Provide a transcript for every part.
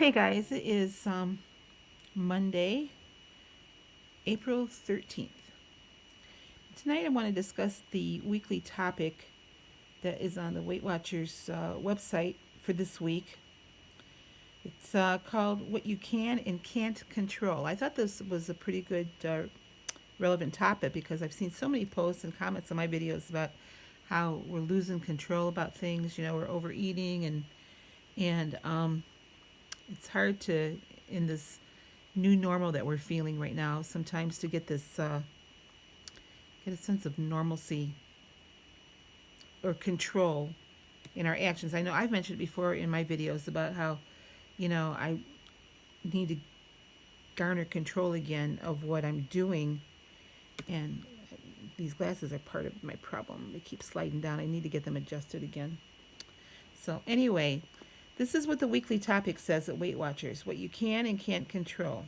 Hey guys, it is Monday, April 13th. Tonight I want to discuss the weekly topic that is on the Weight Watchers website for this week. It's called What You Can and Can't Control. I thought this was a pretty good, relevant topic because I've seen so many posts and comments on my videos about how we're losing control about things. You know, we're overeating and it's hard to, in this new normal that we're feeling right now, sometimes to get this get a sense of normalcy or control in our actions. I know I've mentioned before in my videos about how, I need to garner control again of what I'm doing, and these glasses are part of my problem. They keep sliding down. I need to get them adjusted again. So anyway, this is what the weekly topic says at Weight Watchers: what you can and can't control.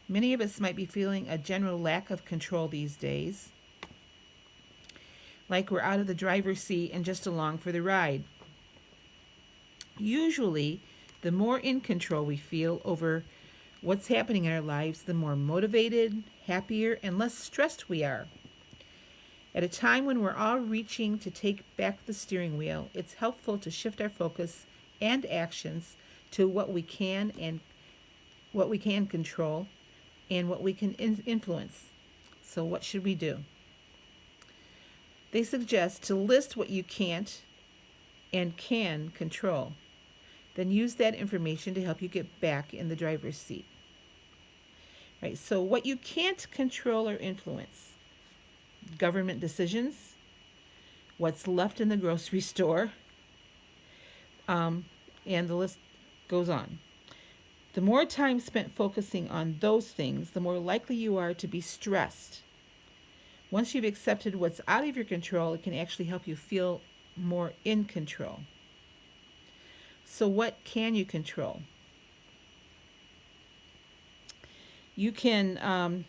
Many of us might be feeling a general lack of control these days, like we're out of the driver's seat and just along for the ride. Usually, the more in control we feel over what's happening in our lives, the more motivated, happier, and less stressed we are. At a time when we're all reaching to take back the steering wheel, it's helpful to shift our focus and actions to what we can control and what we can influence. So what should we do? They suggest to list what you can't and can control. Then use that information to help you get back in the driver's seat. Right? So what you can't control or influence: government decisions, what's left in the grocery store, and the list goes on. The more time spent focusing on those things, the more likely you are to be stressed. Once you've accepted what's out of your control, it can actually help you feel more in control. So, what can you control? You can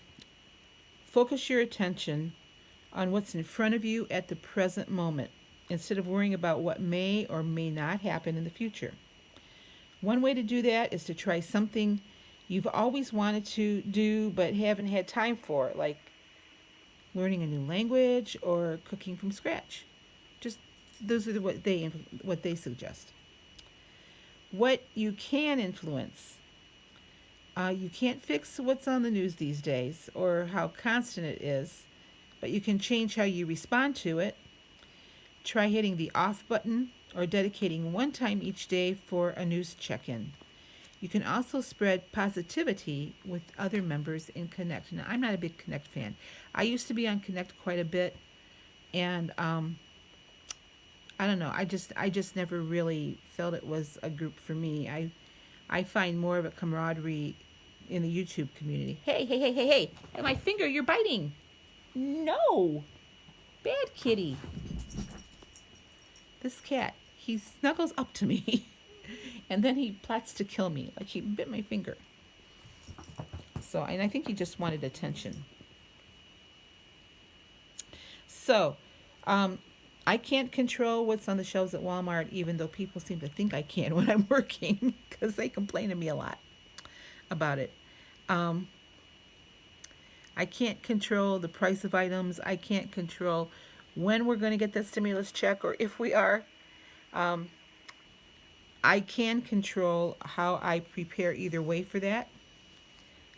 focus your attention on what's in front of you at the present moment instead of worrying about what may or may not happen in the future. One way to do that is to try something you've always wanted to do but haven't had time for, like learning a new language or cooking from scratch. Just those are what they suggest. What you can influence: you can't fix what's on the news these days or how constant it is, but you can change how you respond to it. Try hitting the off button or dedicating one time each day for a news check-in. You can also spread positivity with other members in Connect. Now, I'm not a big Connect fan. I used to be on Connect quite a bit, and I don't know. I just never really felt it was a group for me. I find more of a camaraderie in the YouTube community. Hey, hey, hey, hey, hey! Hey, my finger! You're biting. No, bad kitty. This cat, he snuggles up to me and then he plots to kill me, like he bit my finger. So, and I think he just wanted attention. So, I can't control what's on the shelves at Walmart, even though people seem to think I can when I'm working, because they complain to me a lot about it. I can't control the price of items. I can't control when we're going to get that stimulus check or if we are. I can control how I prepare either way for that.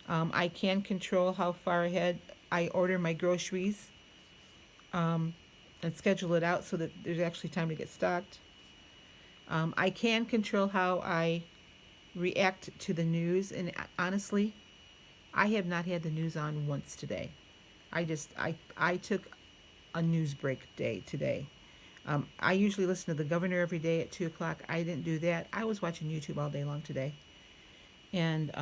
I can control how far ahead I order my groceries, and schedule it out so that there's actually time to get stocked. I can control how I react to the news, and honestly, I have not had the news on once today. I took a news break day today. I usually listen to the governor every day at 2 o'clock. I didn't do that. I was watching YouTube all day long today. And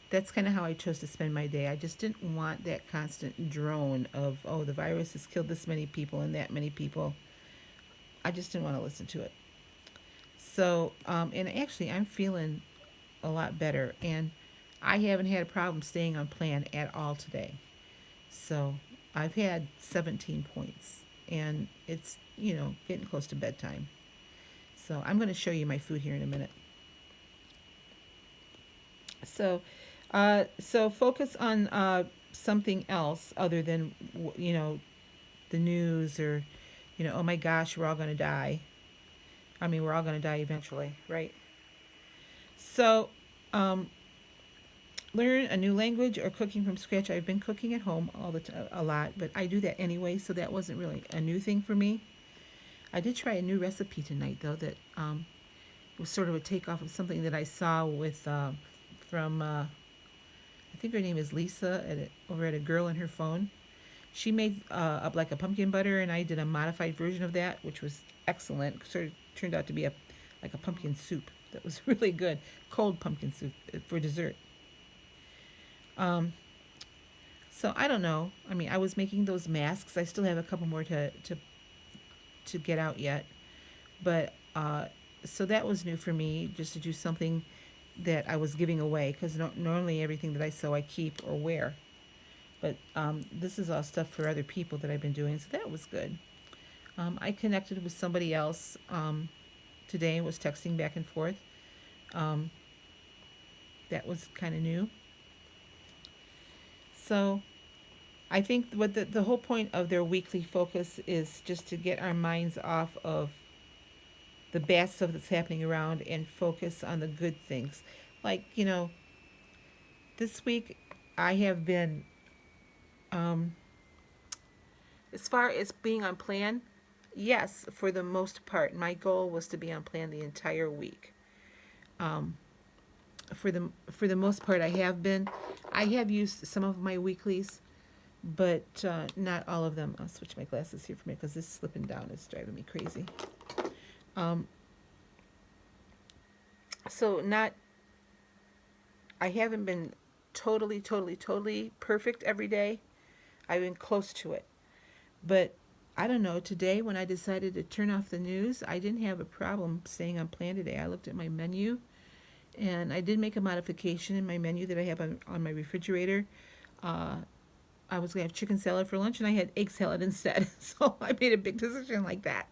that's kind of how I chose to spend my day. I just didn't want that constant drone of, oh, the virus has killed this many people and that many people. I just didn't want to listen to it. So, and actually, I'm feeling a lot better. And I haven't had a problem staying on plan at all today. So, I've had 17 points. And it's, getting close to bedtime. So, I'm going to show you my food here in a minute. So, so focus on something else other than the news or oh my gosh, we're all gonna die. I mean, we're all gonna die eventually, right? So, um, learn a new language or cooking from scratch. I've been cooking at home all the time, a lot, but I do that anyway, so that wasn't really a new thing for me. I did try a new recipe tonight though that was sort of a takeoff of something that I saw with from I think her name is Lisa over at A Girl in Her Phone. She made up like a pumpkin butter, and I did a modified version of that, which was excellent. Sort of turned out to be a like a pumpkin soup that was really good, cold pumpkin soup for dessert. Um, so I don't know. I mean, I was making those masks. I still have a couple more to get out yet, but so that was new for me, just to do something that I was giving away because normally everything that I sew I keep or wear. But this is all stuff for other people that I've been doing, so that was good. I connected with somebody else today and was texting back and forth. Um, that was kind of new. So I think what the whole point of their weekly focus is just to get our minds off of the bad stuff that's happening around and focus on the good things. Like, this week I have been, um, as far as being on plan, yes, for the most part. My goal was to be on plan the entire week. Um, for the most part, I have been. I have used some of my weeklies, but not all of them. I'll switch my glasses here for me because this slipping down is driving me crazy. Um, so not. I haven't been totally perfect every day. I've been close to it, but I don't know. Today, when I decided to turn off the news, I didn't have a problem staying on plan today. I looked at my menu and I did make a modification in my menu that I have on my refrigerator. Uh, I was going to have chicken salad for lunch and I had egg salad instead. So I made a big decision like that.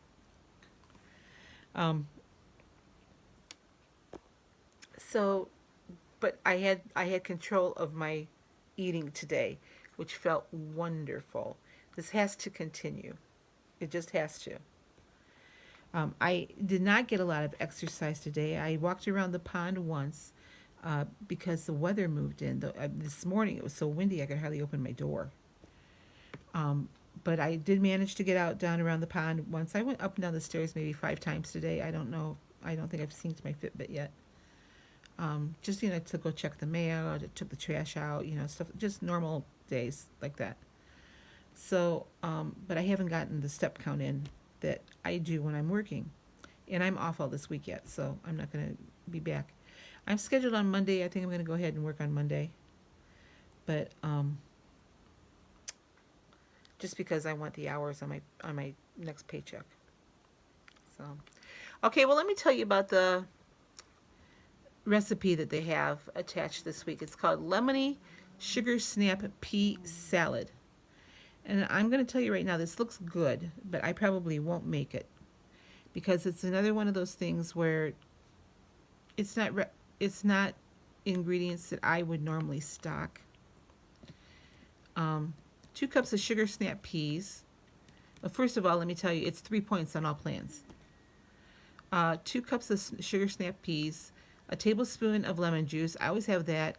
Um, so, but I had control of my eating today, which felt wonderful. This has to continue. It just has to. I did not get a lot of exercise today. I walked around the pond once because the weather moved in. This morning it was so windy I could hardly open my door. Um, but I did manage to get out down around the pond once. I went up and down the stairs maybe 5 times today. I don't know. I don't think I've synced my Fitbit yet. Just to go check the mail, or took the trash out, stuff. Just normal days like that. So, but I haven't gotten the step count in that I do when I'm working, and I'm off all this week yet, so I'm not going to be back. I'm scheduled on Monday. I think I'm going to go ahead and work on Monday, but just because I want the hours on my next paycheck. So, okay, well, let me tell you about the recipe that they have attached this week. It's called Lemony Sugar Snap Pea Salad. And I'm going to tell you right now, this looks good, but I probably won't make it because it's another one of those things where it's not ingredients that I would normally stock. 2 cups of sugar snap peas. Well, first of all, let me tell you, it's 3 points on all plans. 2 cups of sugar snap peas, a tablespoon of lemon juice. I always have that.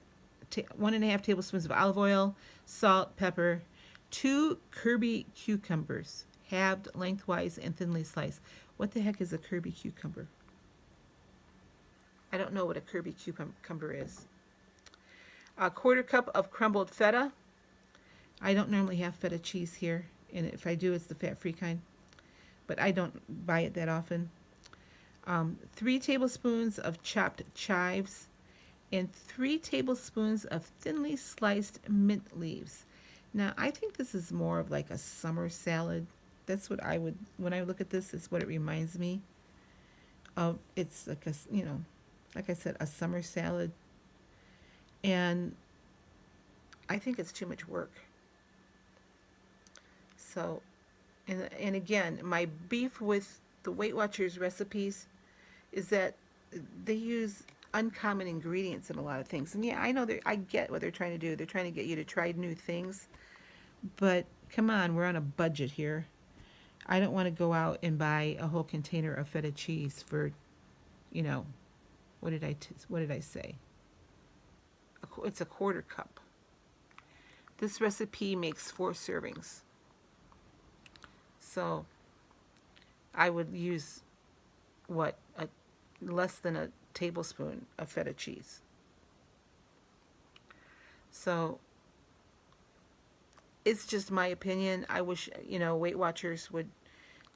1.5 tablespoons of olive oil, salt, pepper, 2 Kirby cucumbers, halved lengthwise and thinly sliced. What the heck is a Kirby cucumber? I don't know what a Kirby cucumber is. A 1/4 cup of crumbled feta. I don't normally have feta cheese here, and if I do, it's the fat-free kind, but I don't buy it that often. 3 tablespoons of chopped chives, and 3 tablespoons of thinly sliced mint leaves. Now, I think this is more of like a summer salad. That's what when I look at this, is what it reminds me of. It's like like I said, a summer salad. And I think it's too much work. So, and again, my beef with the Weight Watchers recipes is that they use uncommon ingredients in a lot of things. And yeah, I know I get what they're trying to do. They're trying to get you to try new things. But come on, we're on a budget here. I don't want to go out and buy a whole container of feta cheese for, you know, what did I say? It's a quarter cup. This recipe makes 4 servings. So I would use less than a tablespoon of feta cheese. So it's just my opinion. I wish, Weight Watchers would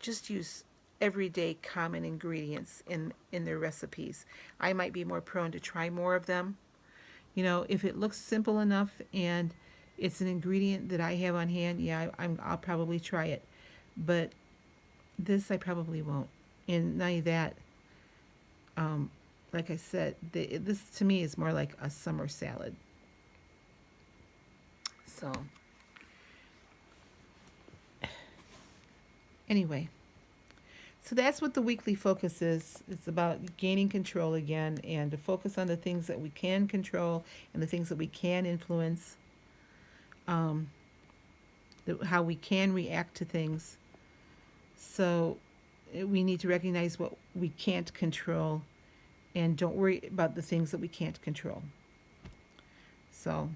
just use everyday common ingredients in their recipes. I might be more prone to try more of them. If it looks simple enough and it's an ingredient that I have on hand, yeah, I'll probably try it. But this I probably won't. And not only that, like I said, this to me is more like a summer salad. So, anyway, so that's what the weekly focus is. It's about gaining control again and to focus on the things that we can control and the things that we can influence, how we can react to things. So we need to recognize what we can't control and don't worry about the things that we can't control. So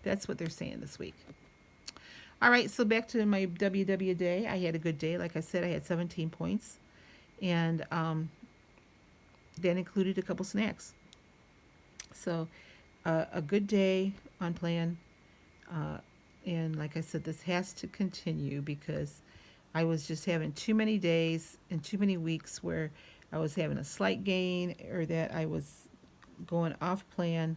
that's what they're saying this week. All right, so back to my WW day. I had a good day. Like I said, I had 17 points. And that included a couple snacks. So a good day on plan. And like I said, this has to continue because I was just having too many days and too many weeks where I was having a slight gain or that I was going off plan,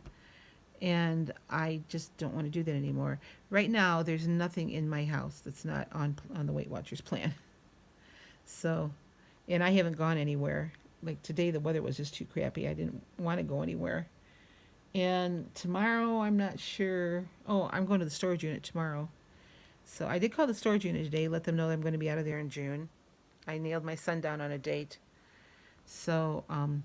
and I just don't want to do that anymore. Right now, there's nothing in my house that's not on the Weight Watchers plan. So, and I haven't gone anywhere. Like today, the weather was just too crappy. I didn't want to go anywhere. And tomorrow, I'm not sure. Oh, I'm going to the storage unit tomorrow. So I did call the storage unit today, let them know that I'm going to be out of there in June. I nailed my son down on a date. So I'm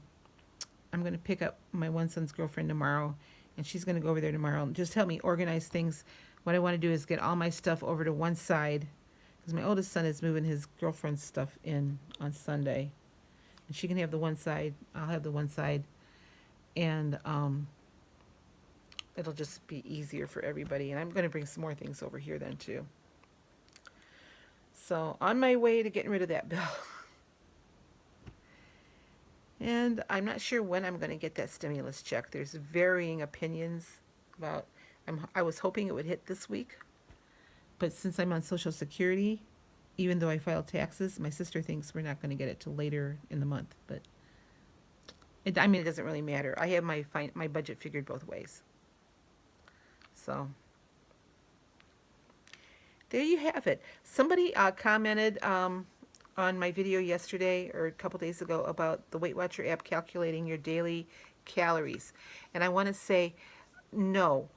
going to pick up my one son's girlfriend tomorrow, and she's going to go over there tomorrow and just help me organize things. What I want to do is get all my stuff over to one side because my oldest son is moving his girlfriend's stuff in on Sunday. And she can have the one side, I'll have the one side, and it'll just be easier for everybody. And I'm going to bring some more things over here then too. So on my way to getting rid of that bill. And I'm not sure when I'm going to get that stimulus check. There's varying opinions about. I was hoping it would hit this week, but since I'm on Social Security, even though I filed taxes, my sister thinks we're not going to get it till later in the month. But it doesn't really matter. I have my budget figured both ways. So there you have it. Somebody commented on my video yesterday or a couple days ago about the Weight Watcher app calculating your daily calories. And I want to say, no,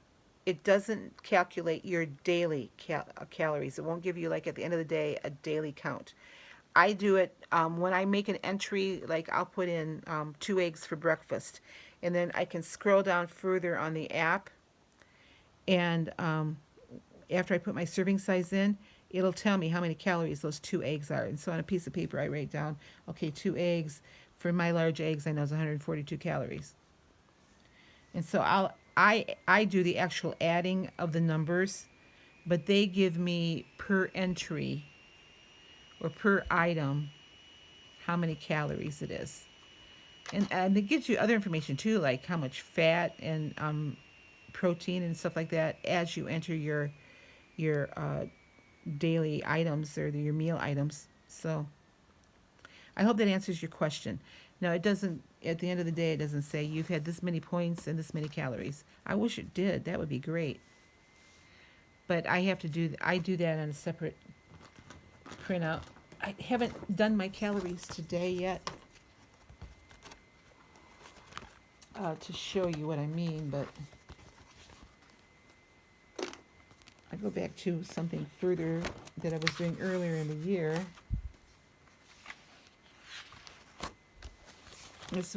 it doesn't calculate your daily calories. It won't give you, like, at the end of the day, a daily count. I do it when I make an entry, like I'll put in 2 eggs for breakfast. And then I can scroll down further on the app. And after I put my serving size in, it'll tell me how many calories those 2 eggs are. And so on a piece of paper, I write down, okay, 2 eggs. For my large eggs, I know it's 142 calories. And so I do the actual adding of the numbers, but they give me per entry or per item how many calories it is. And it gives you other information too, like how much fat and protein and stuff like that as you enter your daily items or your meal items. So I hope that answers your question. Now, it doesn't, at the end of the day, it doesn't say you've had this many points and this many calories. I wish it did. That would be great. But I do that on a separate printout. I haven't done my calories today yet to show you what I mean, but I go back to something further that I was doing earlier in the year. This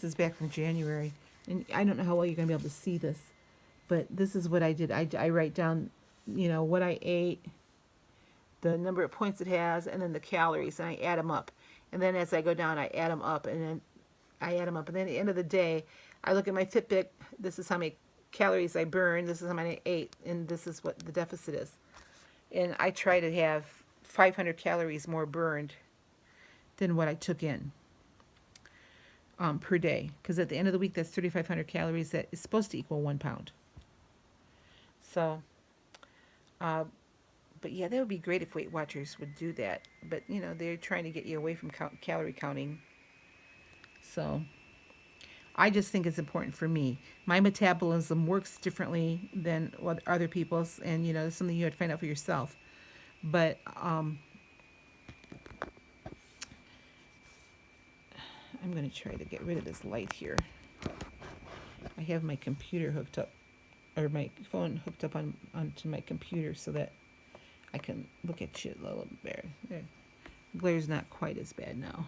is back from January, and I don't know how well you're gonna be able to see this, but this is what I did. I write down, what I ate, the number of points it has, and then the calories, and I add them up. And then as I go down, I add them up, and then I add them up. And then at the end of the day, I look at my Fitbit. This is how many calories I burned. This is how many I ate, and this is what the deficit is. And I try to have 500 calories more burned than what I took in per day. Because at the end of the week, that's 3,500 calories. That is supposed to equal 1 pound. So, but yeah, that would be great if Weight Watchers would do that. But, they're trying to get you away from calorie counting. So, I just think it's important for me. My metabolism works differently than other people's, and, it's something you have to find out for yourself. But, I'm going to try to get rid of this light here. I have my computer hooked up, or my phone hooked up onto my computer so that I can look at you a little bit better. There. Glare's not quite as bad now.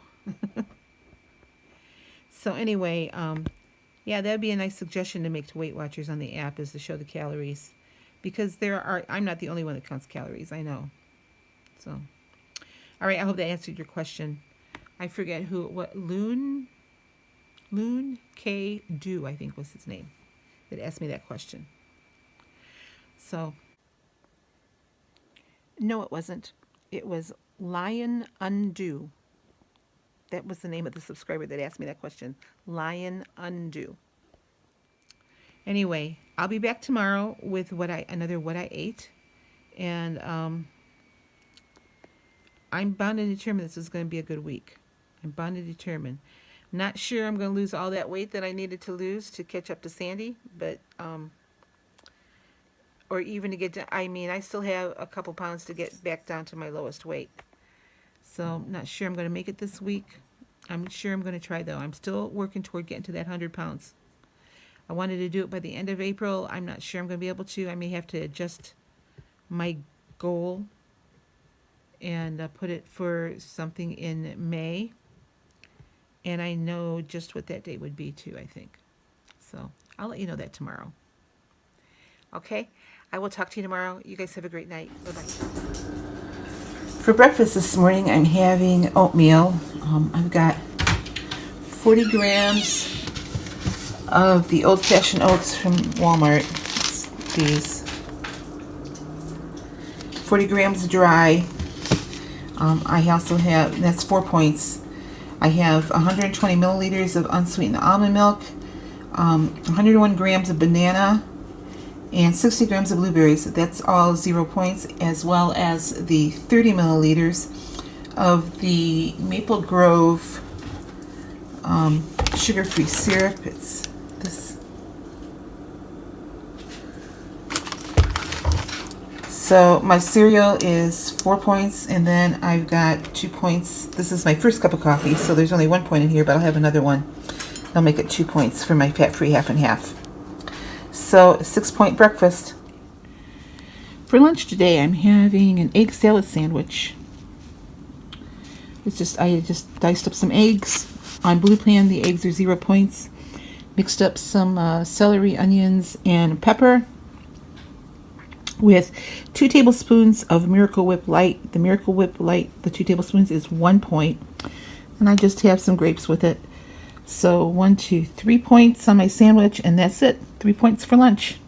So anyway, yeah, that'd be a nice suggestion to make to Weight Watchers on the app, is to show the calories. Because I'm not the only one that counts calories, I know. So, all right, I hope that answered your question. I forget Loon K. Do, I think was his name, that asked me that question. So, no, it wasn't. It was Lion Undo. That was the name of the subscriber that asked me that question. Lion Undo. Anyway, I'll be back tomorrow with another what I ate. And I'm bound and determined this is going to be a good week. I'm bound and determined. Not sure I'm going to lose all that weight that I needed to lose to catch up to Sandy, but or even to get to, I still have a couple pounds to get back down to my lowest weight. So I'm not sure I'm going to make it this week. I'm sure I'm going to try, though. I'm still working toward getting to that 100 pounds. I wanted to do it by the end of April. I'm not sure I'm going to be able to. I may have to adjust my goal and put it for something in May. And I know just what that date would be, too, I think. So I'll let you know that tomorrow. Okay? I will talk to you tomorrow. You guys have a great night. Bye-bye. For breakfast this morning, I'm having oatmeal. I've got 40 grams of the old-fashioned oats from Walmart. It's these. 40 grams dry. I also have, that's 4 points. I have 120 milliliters of unsweetened almond milk, 101 grams of banana, and 60 grams of blueberries. That's all 0 points, as well as the 30 milliliters of the Maple Grove sugar-free syrup. It's this. So my cereal is 4 points, and then I've got 2 points. This is my first cup of coffee, so there's only 1 point in here, but I'll have another one. I'll make it 2 points for my fat-free half and half. So, 6-point breakfast. For lunch today, I'm having an egg salad sandwich. I just diced up some eggs. On Blue Plan, the eggs are 0 points. Mixed up some celery, onions, and pepper with 2 tablespoons of Miracle Whip Light. The Miracle Whip Light, the 2 tablespoons, is 1 point. And I just have some grapes with it. So 1, 2, 3 points on my sandwich, and that's it. 3 points for lunch.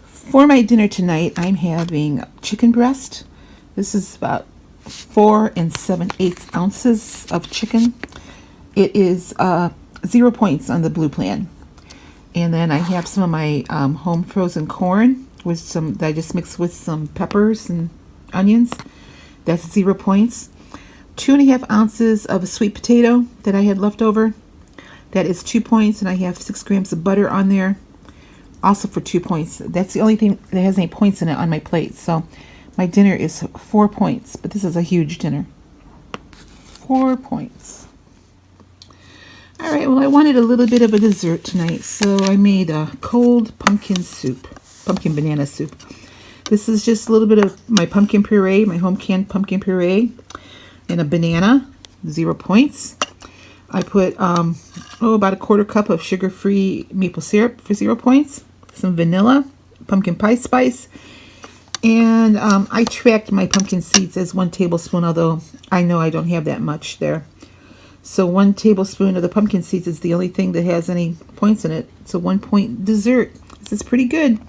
For my dinner tonight, I'm having chicken breast. This is about 4 7/8 ounces of chicken. It is 0 points on the Blue Plan. And then I have some of my home frozen corn with some that I just mixed with some peppers and onions. That's 0 points. 2.5 ounces of a sweet potato that I had left over. That is 2 points, and I have 6 grams of butter on there, also for 2 points. That's the only thing that has any points in it on my plate. So my dinner is 4 points, but this is a huge dinner. 4 points. All right, well, I wanted a little bit of a dessert tonight, so I made a cold pumpkin banana soup. This is just a little bit of my pumpkin puree, my home canned pumpkin puree, and a banana. 0 points. I put, about a quarter cup of sugar-free maple syrup for 0 points. Some vanilla, pumpkin pie spice. And I tracked my pumpkin seeds as 1 tablespoon, although I know I don't have that much there. So 1 tablespoon of the pumpkin seeds is the only thing that has any points in it. It's a 1 point dessert. This is pretty good.